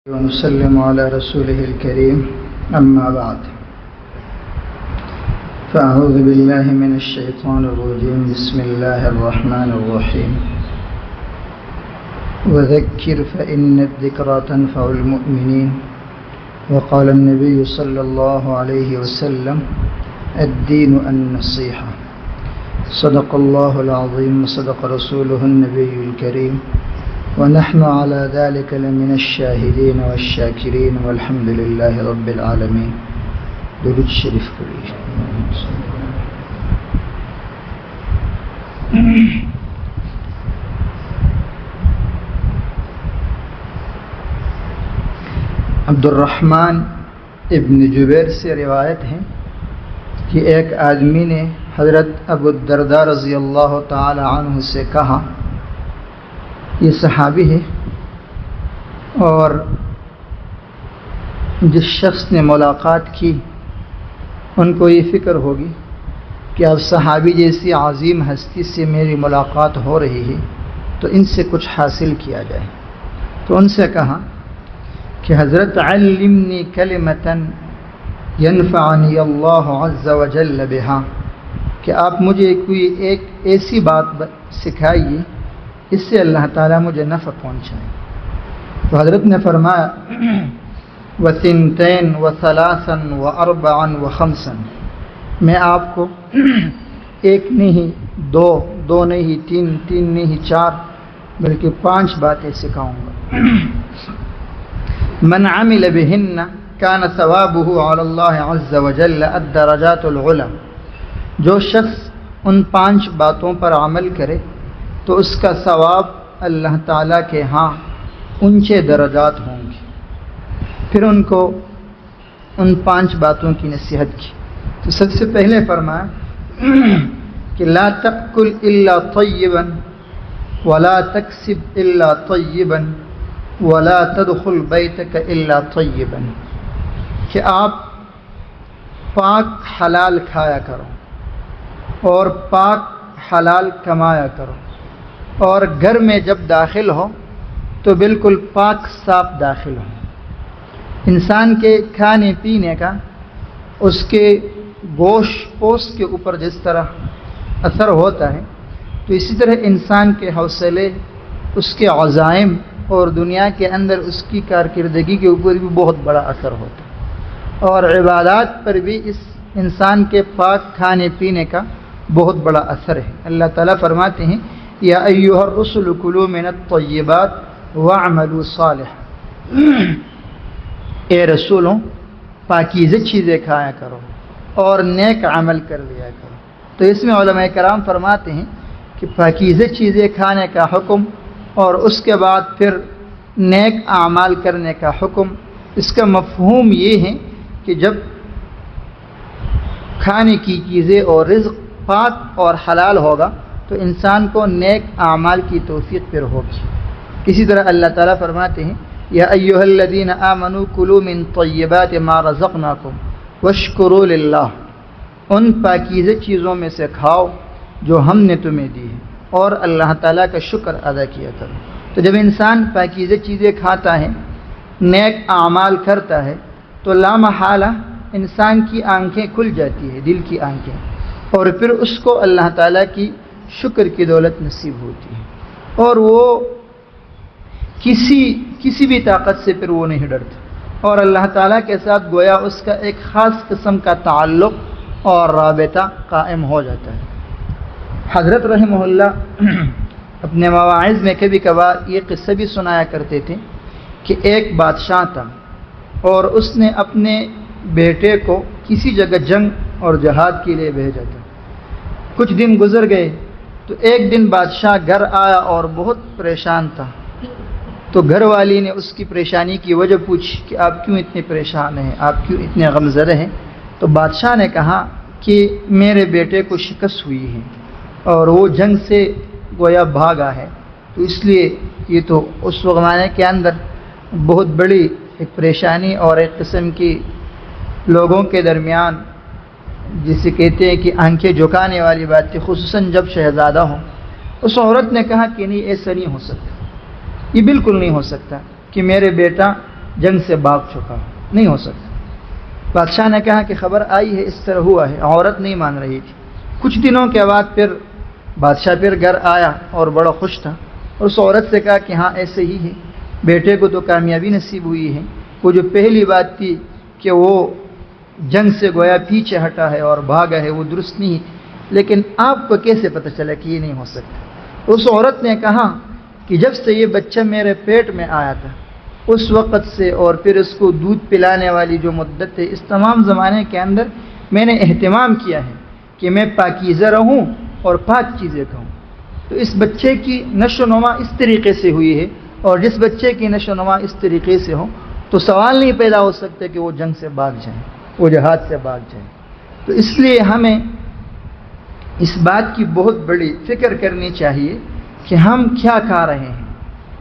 ونسلم على رسوله الكريم أما بعد فأعوذ بالله من الشيطان الرجيم بسم الله الرحمن الرحيم وذكر فإن الذكرى تنفع المؤمنين وقال النبي صلى الله عليه وسلم الدين النصيحة صدق الله العظيم وصدق رسوله النبي الكريم ونحن على ذلك لمن الشاهدين والشاكرين والحمد لله رب العالمين. درود شریف پڑھیے. عبد الرحمن ابن جبیر سے روایت ہے کہ ایک آدمی نے حضرت ابو الدرداء رضی اللہ تعالی عنہ سے کہا، یہ صحابی ہے اور جس شخص نے ملاقات کی ان کو یہ فکر ہوگی کہ اب صحابی جیسی عظیم ہستی سے میری ملاقات ہو رہی ہے تو ان سے کچھ حاصل کیا جائے. تو ان سے کہا کہ حضرت علمنی کلمتا ینفعنی اللہ عز وجل بہا، کہ آپ مجھے کوئی ایک ایسی بات سکھائیے اس سے اللہ تعالیٰ مجھے نفع پہنچائے. تو حضرت نے فرمایا وَثِنْتَيْن وَثَلَاثًا وَأَرْبَعًا وَخَمْسًا، میں آپ کو ایک نہیں دو نہیں تین نہیں چار بلکہ 5 باتیں سکھاؤں گا. من عمل بهن كان ثوابه على الله عز وجل الدرجات العلى، جو شخص ان 5 باتوں پر عمل کرے تو اس کا ثواب اللہ تعالیٰ کے ہاں اونچے درجات ہوں گے. پھر ان کو ان 5 باتوں کی نصیحت کی. تو سب سے پہلے فرمایا کہ لا تأکل الا طیبا ولا تکسب الا طیبا ولا تدخل بیتک الا طیبا، کہ آپ پاک حلال کھایا کرو اور پاک حلال کمایا کرو، اور گھر میں جب داخل ہو تو بالکل پاک صاف داخل ہو. انسان کے کھانے پینے کا اس کے گوشت پوست کے اوپر جس طرح اثر ہوتا ہے تو اسی طرح انسان کے حوصلے، اس کے عزائم اور دنیا کے اندر اس کی کارکردگی کے اوپر بھی بہت بڑا اثر ہوتا ہے، اور عبادات پر بھی اس انسان کے پاک کھانے پینے کا بہت بڑا اثر ہے. اللہ تعالیٰ فرماتے ہیں یا ایھا الرسل کلوا من الطیبات واعملوا صالحا، اے رسولوں پاکیزہ چیزیں کھایا کرو اور نیک عمل کر لیا کرو. تو اس میں علماء کرام فرماتے ہیں کہ پاکیزہ چیزیں کھانے کا حکم اور اس کے بعد پھر نیک اعمال کرنے کا حکم، اس کا مفہوم یہ ہے کہ جب کھانے کی چیزیں اور رزق پاک اور حلال ہوگا تو انسان کو نیک اعمال کی توفیق پھر ہوگی. اسی طرح اللہ تعالیٰ فرماتے ہیں یا ایھا الذین آمنوا کلوا من طیبات ما رزقناکم واشکروا للہ، ان پاکیزہ چیزوں میں سے کھاؤ جو ہم نے تمہیں دی ہے اور اللہ تعالیٰ کا شکر ادا کیا کرو. تو جب انسان پاکیزہ چیزیں کھاتا ہے، نیک اعمال کرتا ہے تو لامحالہ انسان کی آنکھیں کھل جاتی ہے، دل کی آنکھیں، اور پھر اس کو اللہ تعالیٰ کی شکر کی دولت نصیب ہوتی ہے، اور وہ کسی بھی طاقت سے پھر وہ نہیں ڈرتا، اور اللہ تعالیٰ کے ساتھ گویا اس کا ایک خاص قسم کا تعلق اور رابطہ قائم ہو جاتا ہے. حضرت رحمہ اللہ اپنے مواعظ میں کبھی کبھار یہ قصہ بھی سنایا کرتے تھے کہ ایک بادشاہ تھا اور اس نے اپنے بیٹے کو کسی جگہ جنگ اور جہاد کے لیے بھیجا تھا. کچھ دن گزر گئے تو ایک دن بادشاہ گھر آیا اور بہت پریشان تھا. تو گھر والی نے اس کی پریشانی کی وجہ پوچھی کہ آپ کیوں اتنے پریشان ہیں، آپ کیوں اتنے غمزدہ ہیں؟ تو بادشاہ نے کہا کہ میرے بیٹے کو شکست ہوئی ہے اور وہ جنگ سے گویا بھاگا ہے، تو اس لیے یہ تو اس زمانے کے اندر بہت بڑی ایک پریشانی اور ایک قسم کی لوگوں کے درمیان جسے کہتے ہیں کہ آنکھیں جھکانے والی بات تھی، خصوصاً جب شہزادہ ہوں. اس عورت نے کہا کہ نہیں، ایسا نہیں ہو سکتا، یہ بالکل نہیں ہو سکتا کہ میرے بیٹا جنگ سے بھاگ چکا ہو، نہیں ہو سکتا۔ بادشاہ نے کہا کہ خبر آئی ہے، اس طرح ہوا ہے۔ عورت نہیں مان رہی تھی۔ کچھ دنوں کے بعد پھر بادشاہ پھر گھر آیا اور بڑا خوش تھا، اور اس عورت سے کہا کہ ہاں ایسے ہی ہے، بیٹے کو تو کامیابی نصیب ہوئی ہے، وہ جو پہلی بات تھی کہ وہ جنگ سے گویا پیچھے ہٹا ہے اور بھاگا ہے وہ درست نہیں ہے، لیکن آپ کو کیسے پتہ چلا کہ یہ نہیں ہو سکتا؟ اس عورت نے کہا کہ جب سے یہ بچہ میرے پیٹ میں آیا تھا اس وقت سے، اور پھر اس کو دودھ پلانے والی جو مدت ہے، اس تمام زمانے کے اندر میں نے اہتمام کیا ہے کہ میں پاکیزہ رہوں اور پاک چیزیں کھاؤں۔ تو اس بچے کی نشو و نما اس طریقے سے ہوئی ہے، اور جس بچے کی نشو و نما اس طریقے سے ہو تو سوال نہیں پیدا ہو سکتے کہ وہ جنگ سے بھاگ جائیں، وہ جہاد سے بھاگ جائیں۔ تو اس لیے ہمیں اس بات کی بہت بڑی فکر کرنی چاہیے کہ ہم کیا کھا رہے ہیں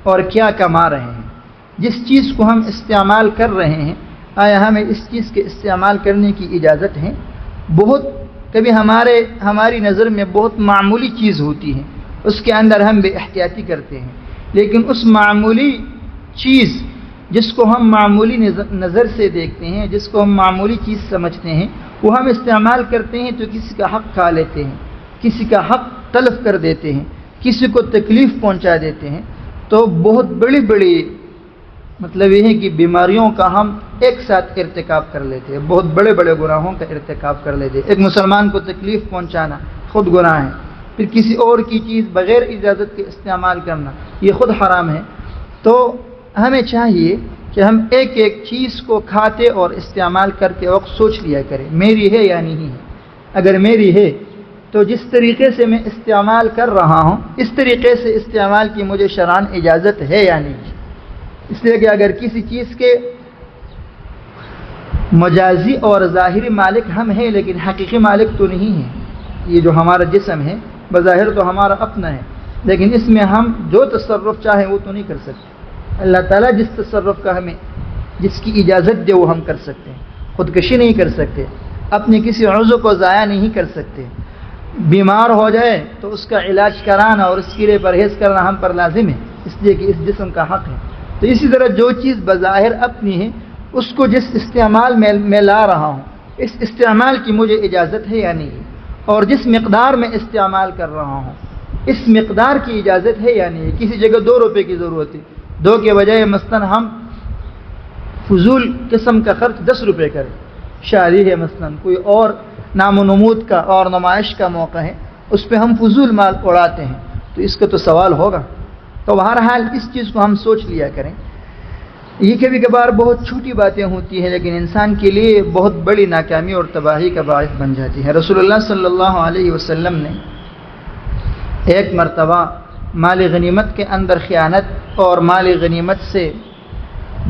اور کیا کما رہے ہیں۔ جس چیز کو ہم استعمال کر رہے ہیں، آیا ہمیں اس چیز کے استعمال کرنے کی اجازت ہے؟ بہت کبھی ہماری نظر میں بہت معمولی چیز ہوتی ہے، اس کے اندر ہم بے احتیاطی کرتے ہیں، لیکن اس معمولی چیز جس کو ہم معمولی نظر سے دیکھتے ہیں، جس کو ہم معمولی چیز سمجھتے ہیں، وہ ہم استعمال کرتے ہیں تو کسی کا حق کھا لیتے ہیں، کسی کا حق تلف کر دیتے ہیں، کسی کو تکلیف پہنچا دیتے ہیں، تو بہت بڑی بڑی مطلب یہ ہے کہ بیماریوں کا ہم ایک ساتھ ارتکاب کر لیتے ہیں، بہت بڑے بڑے گناہوں کا ارتکاب کر لیتے ہیں۔ ایک مسلمان کو تکلیف پہنچانا خود گناہ ہے، پھر کسی اور کی چیز بغیر اجازت کے استعمال کرنا یہ خود حرام ہے۔ تو ہمیں چاہیے کہ ہم ایک ایک چیز کو کھاتے اور استعمال کرتے وقت سوچ لیا کریں میری ہے یا نہیں ہے۔ اگر میری ہے تو جس طریقے سے میں استعمال کر رہا ہوں اس طریقے سے استعمال کی مجھے شرعاً اجازت ہے یا نہیں ہے۔ اس لیے کہ اگر کسی چیز کے مجازی اور ظاہری مالک ہم ہیں لیکن حقیقی مالک تو نہیں ہیں، یہ جو ہمارا جسم ہے بظاہر تو ہمارا اپنا ہے، لیکن اس میں ہم جو تصرف چاہیں وہ تو نہیں کر سکتے۔ اللہ تعالیٰ جس تصرف کا ہمیں جس کی اجازت دے وہ ہم کر سکتے ہیں، خودکشی نہیں کر سکتے، اپنے کسی عضو کو ضائع نہیں کر سکتے۔ بیمار ہو جائے تو اس کا علاج کرانا اور اس کے لیے پرہیز کرنا ہم پر لازم ہے، اس لیے کہ اس جسم کا حق ہے۔ تو اسی طرح جو چیز بظاہر اپنی ہے اس کو جس استعمال میں لا رہا ہوں اس استعمال کی مجھے اجازت ہے یا نہیں ہے، اور جس مقدار میں استعمال کر رہا ہوں اس مقدار کی اجازت ہے یا نہیں ہے۔ کسی جگہ 2 روپے کی ضرورت ہے، 2 کے بجائے مثلاً ہم فضول قسم کا خرچ 10 روپے کریں، شادی ہے مثلاً، کوئی اور نام و نمود کا اور نمائش کا موقع ہے، اس پہ ہم فضول مال اڑاتے ہیں، تو اس کا تو سوال ہوگا۔ تو بہرحال اس چیز کو ہم سوچ لیا کریں۔ یہ کبھی کبھار بہت چھوٹی باتیں ہوتی ہیں لیکن انسان کے لیے بہت بڑی ناکامی اور تباہی کا باعث بن جاتی ہے۔ رسول اللہ صلی اللہ علیہ وسلم نے ایک مرتبہ مال غنیمت کے اندر خیانت اور مال غنیمت سے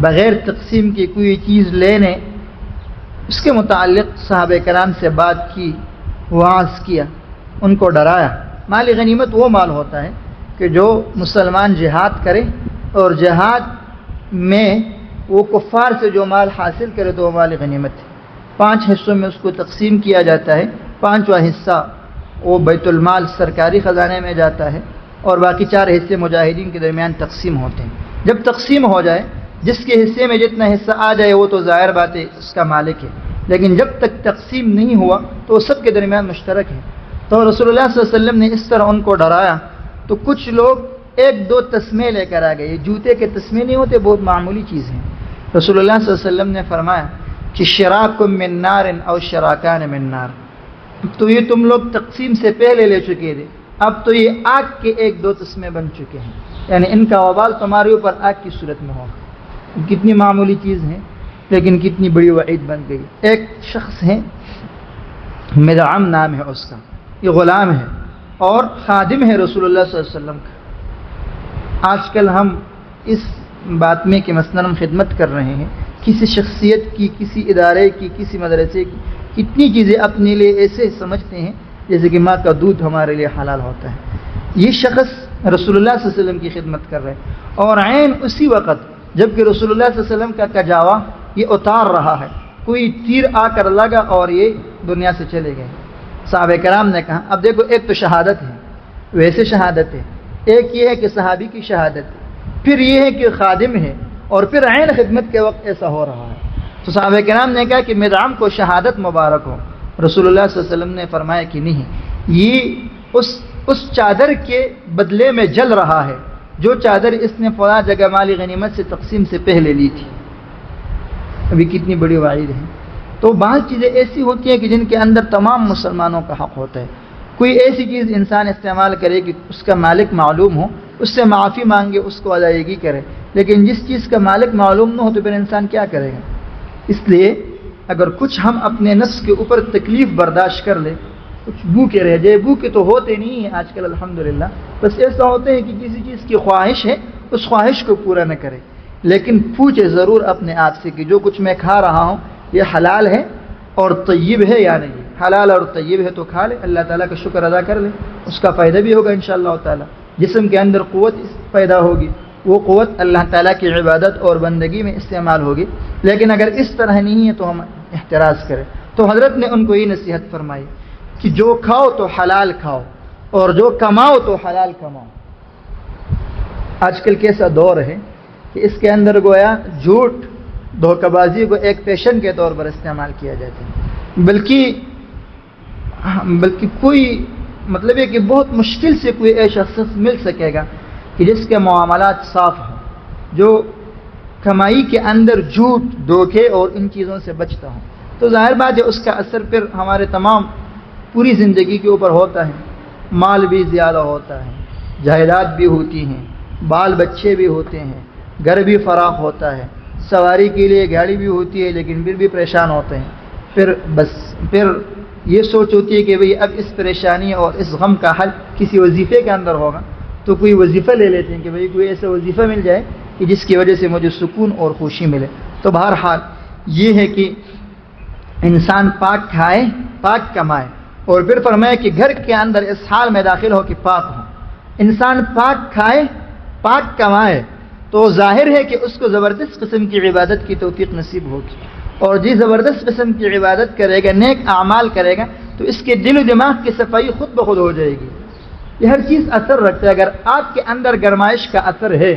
بغیر تقسیم کی کوئی چیز لینے اس کے متعلق صحابہ کرام سے بات کی، وعظ کیا، ان کو ڈرایا۔ مال غنیمت وہ مال ہوتا ہے کہ جو مسلمان جہاد کرے اور جہاد میں وہ کفار سے جو مال حاصل کرے تو وہ مال غنیمت ہے۔ 5 حصوں میں اس کو تقسیم کیا جاتا ہے، 5واں حصہ وہ بیت المال سرکاری خزانے میں جاتا ہے اور باقی 4 حصے مجاہدین کے درمیان تقسیم ہوتے ہیں۔ جب تقسیم ہو جائے جس کے حصے میں جتنا حصہ آ جائے وہ تو ظاہر بات ہے اس کا مالک ہے، لیکن جب تک تقسیم نہیں ہوا تو وہ سب کے درمیان مشترک ہے۔ تو رسول اللہ صلی اللہ علیہ وسلم نے اس طرح ان کو ڈرایا تو کچھ لوگ 1-2 تسمے لے کر آ گئے۔ یہ جوتے کے تسمے نہیں ہوتے، بہت معمولی چیز ہیں۔ رسول اللہ صلی اللہ علیہ وسلم نے فرمایا کہ شراکم من نار او شراکان من نار، تو یہ تم لوگ تقسیم سے پہلے لے چکے تھے، اب تو یہ آگ کے 1-2 تسمے بن چکے ہیں، یعنی ان کا وبال تمہارے اوپر آگ کی صورت میں ہوگا۔ کتنی معمولی چیز ہے لیکن کتنی بڑی وعید بن گئی۔ ایک شخص ہے، مدعم نام ہے اس کا، یہ غلام ہے اور خادم ہے رسول اللہ صلی اللہ علیہ وسلم کا۔ آج کل ہم اس بات میں کہ مثلاً ہم خدمت کر رہے ہیں، کسی شخصیت کی، کسی ادارے کی، کسی مدرسے کی، کتنی چیزیں اپنے لیے ایسے سمجھتے ہیں جیسے کہ ماں کا دودھ ہمارے لیے حلال ہوتا ہے۔ یہ شخص رسول اللہ صلی اللہ علیہ وسلم کی خدمت کر رہے ہیں اور عین اسی وقت جب کہ رسول اللہ صلی اللہ علیہ وسلم کا کجاوا یہ اتار رہا ہے، کوئی تیر آ کر لگا اور یہ دنیا سے چلے گئے۔ صحابہ کرام نے کہا اب دیکھو ایک تو شہادت ہے، ویسے شہادت ہے، ایک یہ ہے کہ صحابی کی شہادت ہے، پھر یہ ہے کہ خادم ہے اور پھر عین خدمت کے وقت ایسا ہو رہا ہے۔ تو صحابہ کرام نے کہا کہ مدعم کو شہادت مبارک ہو۔ رسول اللہ صلی اللہ علیہ وسلم نے فرمایا کہ نہیں، یہ اس چادر کے بدلے میں جل رہا ہے جو چادر اس نے فلاں جگہ مالی غنیمت سے تقسیم سے پہلے لی تھی۔ ابھی کتنی بڑی وعید ہے۔ تو بعض چیزیں ایسی ہوتی ہیں کہ جن کے اندر تمام مسلمانوں کا حق ہوتا ہے۔ کوئی ایسی چیز انسان استعمال کرے کہ اس کا مالک معلوم ہو، اس سے معافی مانگے، اس کو ادائیگی کرے، لیکن جس چیز کا مالک معلوم نہ ہو تو پھر انسان کیا کرے گا؟ اس لیے اگر کچھ ہم اپنے نفس کے اوپر تکلیف برداشت کر لیں، کچھ بھوکے رہ جائے، بھوکے تو ہوتے نہیں ہیں آج کل الحمدللہ، بس ایسا ہوتے ہیں کہ کسی چیز کی خواہش ہے اس خواہش کو پورا نہ کرے، لیکن پوچھے ضرور اپنے آپ سے کہ جو کچھ میں کھا رہا ہوں یہ حلال ہے اور طیب ہے یا نہیں؟ حلال اور طیب ہے تو کھا لے، اللہ تعالیٰ کا شکر ادا کر لے، اس کا فائدہ بھی ہوگا انشاءاللہ تعالیٰ، جسم کے اندر قوت پیدا ہوگی، وہ قوت اللہ تعالیٰ کی عبادت اور بندگی میں استعمال ہوگی۔ لیکن اگر اس طرح نہیں ہے تو ہم احتراز کریں۔ تو حضرت نے ان کو یہ نصیحت فرمائی کہ جو کھاؤ تو حلال کھاؤ اور جو کماؤ تو حلال کماؤ۔ آج کل کیسا دور ہے کہ اس کے اندر گویا جھوٹ، دھوکہ بازی کو ایک پیشن کے طور پر استعمال کیا جاتا ہے، بلکہ کوئی مطلب ہے کہ بہت مشکل سے کوئی ایسا شخص مل سکے گا کہ جس کے معاملات صاف ہوں، جو کمائی کے اندر جھوٹ، دھوکے اور ان چیزوں سے بچتا ہوں۔ تو ظاہر بات ہے اس کا اثر پھر ہمارے تمام پوری زندگی کے اوپر ہوتا ہے، مال بھی زیادہ ہوتا ہے، جائیداد بھی ہوتی ہیں، بال بچے بھی ہوتے ہیں، گھر بھی فراخ ہوتا ہے، سواری کے لیے گاڑی بھی ہوتی ہے، لیکن پھر بھی پریشان ہوتے ہیں۔ پھر یہ سوچ ہوتی ہے کہ بھئی اب اس پریشانی اور اس غم کا حل کسی وظیفے کے اندر ہوگا، تو کوئی وظیفہ لے لیتے ہیں کہ بھئی کوئی ایسا وظیفہ مل جائے کہ جس کی وجہ سے مجھے سکون اور خوشی ملے۔ تو بہرحال یہ ہے کہ انسان پاک کھائے، پاک کمائے، اور پھر فرمایا کہ گھر کے اندر اس حال میں داخل ہو کہ پاک ہو۔ انسان پاک کھائے، پاک کمائے تو ظاہر ہے کہ اس کو زبردست قسم کی عبادت کی توفیق نصیب ہوگی، اور جس زبردست قسم کی عبادت کرے گا، نیک اعمال کرے گا، تو اس کے دل و دماغ کی صفائی خود بخود ہو جائے گی۔ یہ ہر چیز اثر رکھتا ہے۔ اگر آپ کے اندر گرمائش کا اثر ہے،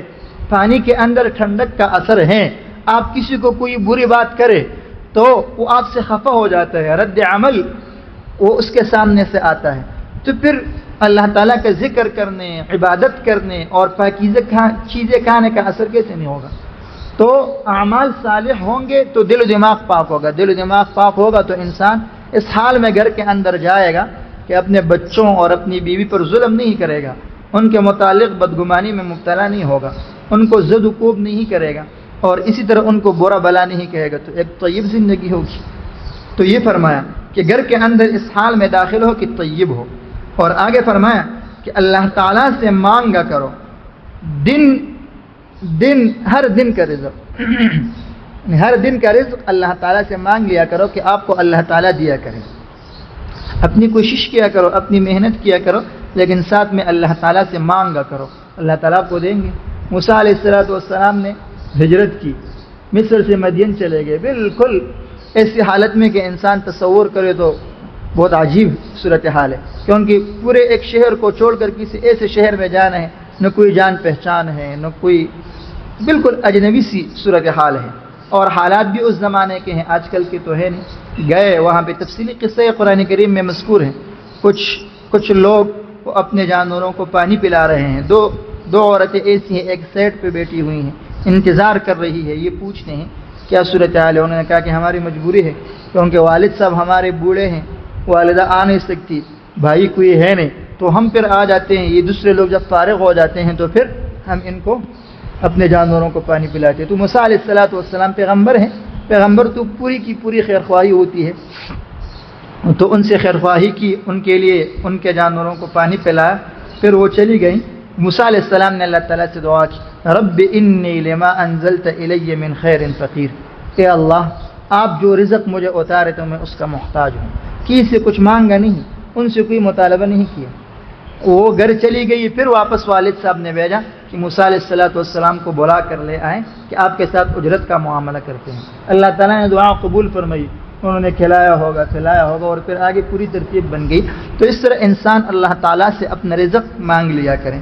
پانی کے اندر ٹھنڈک کا اثر ہے، آپ کسی کو کوئی بری بات کرے تو وہ آپ سے خفا ہو جاتا ہے، رد عمل وہ اس کے سامنے سے آتا ہے، تو پھر اللہ تعالیٰ کا ذکر کرنے، عبادت کرنے اور پاکیزہ چیزیں کھانے کا اثر کیسے نہیں ہوگا؟ تو اعمال صالح ہوں گے تو دل و دماغ پاک ہوگا، دل و دماغ پاک ہوگا تو انسان اس حال میں گھر کے اندر جائے گا کہ اپنے بچوں اور اپنی بیوی پر ظلم نہیں کرے گا، ان کے متعلق بدگمانی میں مبتلا نہیں ہوگا، ان کو زد و کوب نہیں کرے گا، اور اسی طرح ان کو برا بلا نہیں کہے گا، تو ایک طیب زندگی ہوگی۔ تو یہ فرمایا کہ گھر کے اندر اس حال میں داخل ہو کہ طیب ہو، اور آگے فرمایا کہ اللہ تعالیٰ سے مانگا کرو ہر دن کا رزق ہر دن کا رزق اللہ تعالیٰ سے مانگ لیا کرو کہ آپ کو اللہ تعالیٰ دیا کرے۔ اپنی کوشش کیا کرو، اپنی محنت کیا کرو، لیکن ساتھ میں اللہ تعالیٰ سے مانگا کرو، اللہ تعالیٰ کو دیں گے۔ موسیٰ علیہ السلام نے ہجرت کی، مصر سے مدین چلے گئے، بالکل ایسی حالت میں کہ انسان تصور کرے تو بہت عجیب صورتحال ہے، کیونکہ پورے ایک شہر کو چھوڑ کر کسی ایسے شہر میں جانا ہے، نہ کوئی جان پہچان ہے، نہ کوئی، بالکل اجنبی سی صورتحال ہے، اور حالات بھی اس زمانے کے ہیں، آج کل کے تو ہے نہیں۔ گئے وہاں پہ تفصیلی قصے قرآن کریم میں مذکور ہیں، کچھ لوگ اپنے جانوروں کو پانی پلا رہے ہیں، دو عورتیں ایسی ہیں، ایک سائڈ پہ بیٹھی ہوئی ہیں، انتظار کر رہی ہے، یہ پوچھتے ہیں کیا صورتحال ہے؟ انہوں نے کہا کہ ہماری مجبوری ہے، کیونکہ والد صاحب ہمارے بوڑھے ہیں، والدہ آ نہیں سکتی، بھائی کوئی ہے نہیں، تو ہم پھر آ جاتے ہیں، یہ دوسرے لوگ جب فارغ ہو جاتے ہیں تو پھر ہم ان کو اپنے جانوروں کو پانی پلاتے ہیں۔ تو موسیٰ علیہ السلام پیغمبر ہیں، پیغمبر تو پوری کی پوری خیرخواہی ہوتی ہے، تو ان سے خیرخواہی کی، ان کے لیے ان کے جانوروں کو پانی پلایا، پھر وہ چلی گئیں۔ موسیٰ علیہ السلام نے اللہ تعالیٰ سے دعا کی، رب انی لما انزلت الی من خیر فقیر، اے اللہ آپ جو رزق مجھے اتارے تو میں اس کا محتاج ہوں۔ کسی سے کچھ مانگا نہیں، ان سے کوئی مطالبہ نہیں کیا، وہ گھر چلی گئی، پھر واپس والد صاحب نے بھیجا کہ موسیٰ علیہ السلام کو بلا کر لے آئیں کہ آپ کے ساتھ اجرت کا معاملہ کرتے ہیں۔ اللہ تعالیٰ نے دعا قبول فرمائی، انہوں نے کھلایا ہوگا اور پھر آگے پوری ترتیب بن گئی۔ تو اس طرح انسان اللہ تعالیٰ سے اپنا رزق مانگ لیا کریں،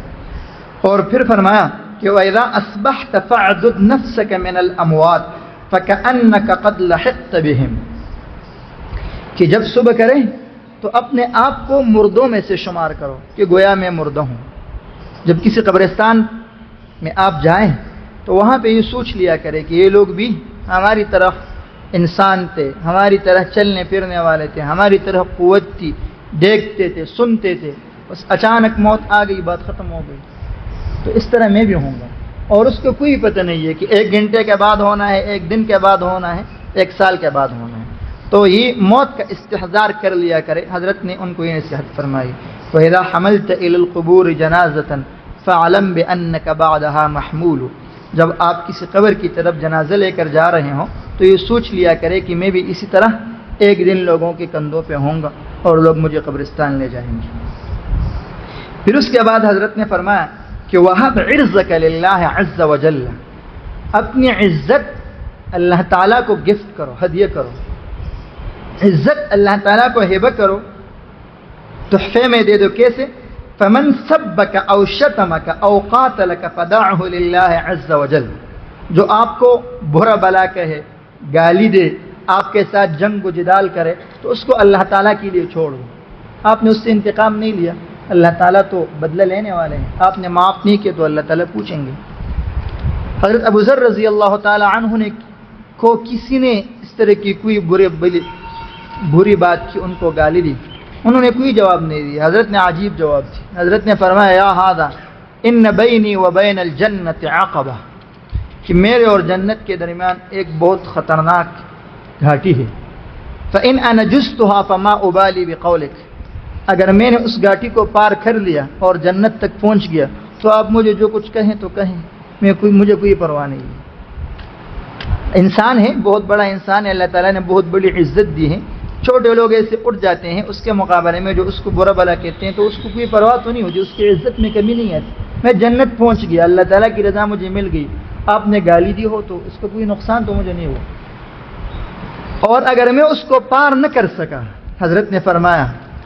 اور پھر فرمایا کہ وَإِذَا أَصْبَحْتَ فَاعْدُدْ نَفْسَكَ مِنَ الْأَمْوَاتِ فَكَأَنَّكَ قَدْ لَحِقْتَ بِهِمْ، کہ جب صبح کریں تو اپنے آپ کو مردوں میں سے شمار کرو کہ گویا میں مردہ ہوں۔ جب کسی قبرستان میں آپ جائیں تو وہاں پہ یہ سوچ لیا کرے کہ یہ لوگ بھی ہماری طرح انسان تھے، ہماری طرح چلنے پھرنے والے تھے، ہماری طرح قوت تھی، دیکھتے تھے، سنتے تھے، بس اچانک موت آ گئی، بات ختم ہو گئی، تو اس طرح میں بھی ہوں گا۔ اور اس کو کوئی پتہ نہیں ہے کہ 1 گھنٹے کے بعد ہونا ہے، 1 دن کے بعد ہونا ہے، 1 سال کے بعد ہونا ہے، تو یہ موت کا استحضار کر لیا کرے۔ حضرت نے ان کو یہ نصیحت فرمائی، وَإِذَا حَمَلْتَ إِلَى الْقُبُورِ جَنَازَةً فَاعْلَمْ بِأَنَّكَ بَعْدَهَا مَحْمُولُ، جب آپ کسی قبر کی طرف جنازہ لے کر جا رہے ہوں تو یہ سوچ لیا کرے کہ میں بھی اسی طرح ایک دن لوگوں کے کندھوں پہ ہوں گا اور لوگ مجھے قبرستان لے جائیں گے۔ پھر اس کے بعد حضرت نے فرمایا کہ وَهَبْ عِرْضَكَ لِلَّهِ عَزَّ وَجَلَّ، اپنی عزت اللہ تعالیٰ کو گفٹ کرو، ہدیہ کرو، عزت اللہ تعالیٰ کو ہبہ کرو، تحفے میں دے دو۔ کیسے؟ فَمَنْ سَبَّكَ أَوْ شَتَمَكَ أَوْ قَاتَلَكَ فَدَعْهُ لِلَّهِ عَزَّ وَجَلَّ، جو آپ کو برا بلا کہے، گالی دے، آپ کے ساتھ جنگ و جدال کرے تو اس کو اللہ تعالیٰ کے لیے چھوڑ دو۔ آپ نے اس سے انتقام نہیں لیا، اللہ تعالیٰ تو بدلہ لینے والے ہیں، آپ نے معاف نہیں کیا تو اللہ تعالیٰ پوچھیں گے۔ حضرت ابو ذر رضی اللہ تعالی عنہ نے کو کسی نے اس طرح کی کوئی بری بات کی، ان کو گالی دی، انہوں نے کوئی جواب نہیں دیا۔ حضرت نے عجیب جواب دی، حضرت نے فرمایا یا ھذا ان بینی و بین الجنت عقبہ، کہ میرے اور جنت کے درمیان ایک بہت خطرناک گھاٹی ہے، فإن أنا جزتها فما أبالي بقولك، اگر میں نے اس گھاٹی کو پار کر لیا اور جنت تک پہنچ گیا تو آپ مجھے جو کچھ کہیں تو کہیں، مجھے کوئی پرواہ نہیں ہے۔ انسان ہے، بہت بڑا انسان ہے، اللہ تعالیٰ نے بہت بڑی عزت دی ہے، چھوٹے لوگ ایسے اٹھ جاتے ہیں اس کے مقابلے میں جو اس کو برا بلا کہتے ہیں تو اس کو کوئی پرواہ تو نہیں ہوتی، اس کی عزت میں کمی نہیں آتی۔ میں جنت پہنچ گیا، اللہ تعالیٰ کی رضا مجھے مل گئی، آپ نے گالی دی ہو تو اس کو کوئی نقصان تو مجھے نہیں ہوا، اور اگر میں اس کو پار نہ کر سکا، حضرت نے فرمایا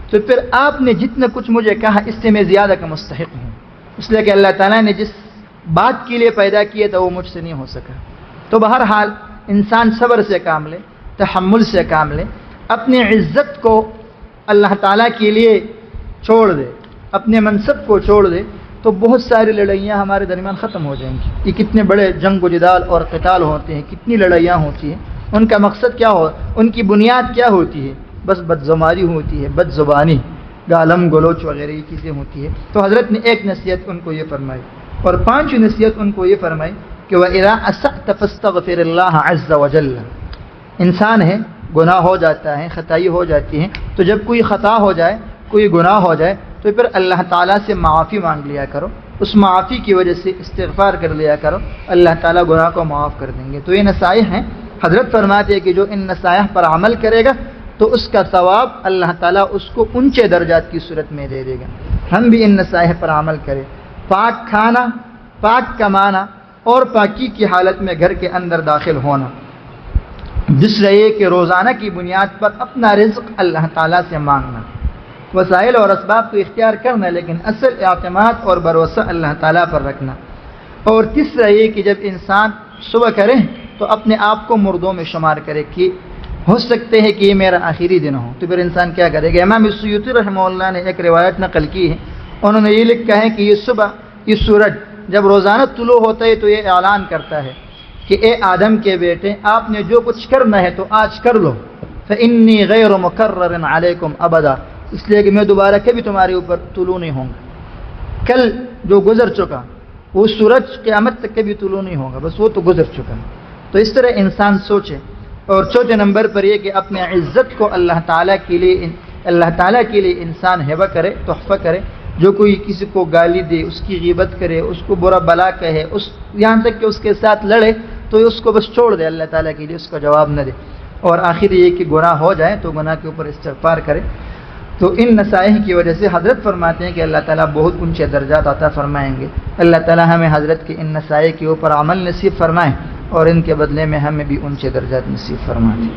تو پھر آپ نے جتنا کچھ مجھے کہا اس سے میں زیادہ کا مستحق ہوں، اس لیے کہ اللہ تعالیٰ نے جس بات کے لیے پیدا کیا تھا وہ مجھ سے نہیں ہو سکا۔ تو بہرحال انسان صبر سے کام لے، تحمل سے کام لے، اپنی عزت کو اللہ تعالیٰ کے لیے چھوڑ دے، اپنے منصب کو چھوڑ دے تو بہت ساری لڑائیاں ہمارے درمیان ختم ہو جائیں گی۔ یہ کتنے بڑے جنگ و جدال اور قتال ہوتے ہیں، کتنی لڑائیاں ہوتی ہیں، ان کا مقصد کیا ہو، ان کی بنیاد کیا ہوتی ہے؟ بس بدزماری ہوتی ہے، بد زبانی، گالم گلوچ وغیرہ یہ چیزیں ہوتی ہے۔ تو حضرت نے ایک نصیحت ان کو یہ فرمائی، اور 5ویں نصیحت ان کو یہ فرمائی کہ وَإِذَا أَسَأْتَ فَاسْتَغْفِرِ اللَّهَ عَزَّ وَجَلَّ، انسان ہے، گناہ ہو جاتا ہے، خطائی ہو جاتی ہے، تو جب کوئی خطا ہو جائے، کوئی گناہ ہو جائے تو پھر اللہ تعالیٰ سے معافی مانگ لیا کرو، اس معافی کی وجہ سے استغفار کر لیا کرو، اللہ تعالیٰ گناہ کو معاف کر دیں گے۔ تو یہ نصائح ہیں، حضرت فرماتے ہیں کہ جو ان نصائح پر عمل کرے گا تو اس کا ثواب اللہ تعالیٰ اس کو اونچے درجات کی صورت میں دے دے گا۔ ہم بھی ان نصائح پر عمل کریں، پاک کھانا، پاک کمانا اور پاکی کی حالت میں گھر کے اندر داخل ہونا، دوسرا یہ کہ روزانہ کی بنیاد پر اپنا رزق اللہ تعالیٰ سے مانگنا، وسائل اور اسباب تو اختیار کرنا لیکن اصل اعتماد اور بھروسہ اللہ تعالیٰ پر رکھنا، اور تیسرا یہ کہ جب انسان صبح کرے تو اپنے آپ کو مردوں میں شمار کرے کہ ہو سکتے ہے کہ یہ میرا آخری دن ہو، تو پھر انسان کیا کرے گا؟ امام السیوطی رحمہ اللہ نے ایک روایت نقل کی ہے، انہوں نے یہ لکھا ہے کہ یہ صبح یہ سورج جب روزانہ طلوع ہوتا ہے تو یہ اعلان کرتا ہے کہ اے آدم کے بیٹے، آپ نے جو کچھ کرنا ہے تو آج کر لو، فإنی غیر مکرر علیکم ابدا، اس لیے کہ میں دوبارہ کبھی تمہارے اوپر طلوع نہیں ہوں گا۔ کل جو گزر چکا وہ سورج قیامت تک کبھی طلوع نہیں ہوگا، بس وہ تو گزر چکا۔ تو اس طرح انسان سوچے۔ اور چوتھے نمبر پر یہ کہ اپنے عزت کو اللہ تعالیٰ کے لیے انسان ہبہ کرے، تحفہ کرے۔ جو کوئی کسی کو گالی دے، اس کی غیبت کرے، اس کو برا بلا کہے، یہاں تک کہ اس کے ساتھ لڑے تو اس کو بس چھوڑ دے، اللہ تعالیٰ کے لیے اس کا جواب نہ دے۔ اور آخر یہ کہ گناہ ہو جائے تو گناہ کے اوپر استغفار کرے۔ تو ان نصائح کی وجہ سے حضرت فرماتے ہیں کہ اللہ تعالیٰ بہت اونچے درجات عطا فرمائیں گے۔ اللہ تعالیٰ ہمیں حضرت کے ان نصائح کے اوپر عمل نصیب فرمائیں اور ان کے بدلے میں ہمیں بھی اونچے درجات نصیب فرمائیں۔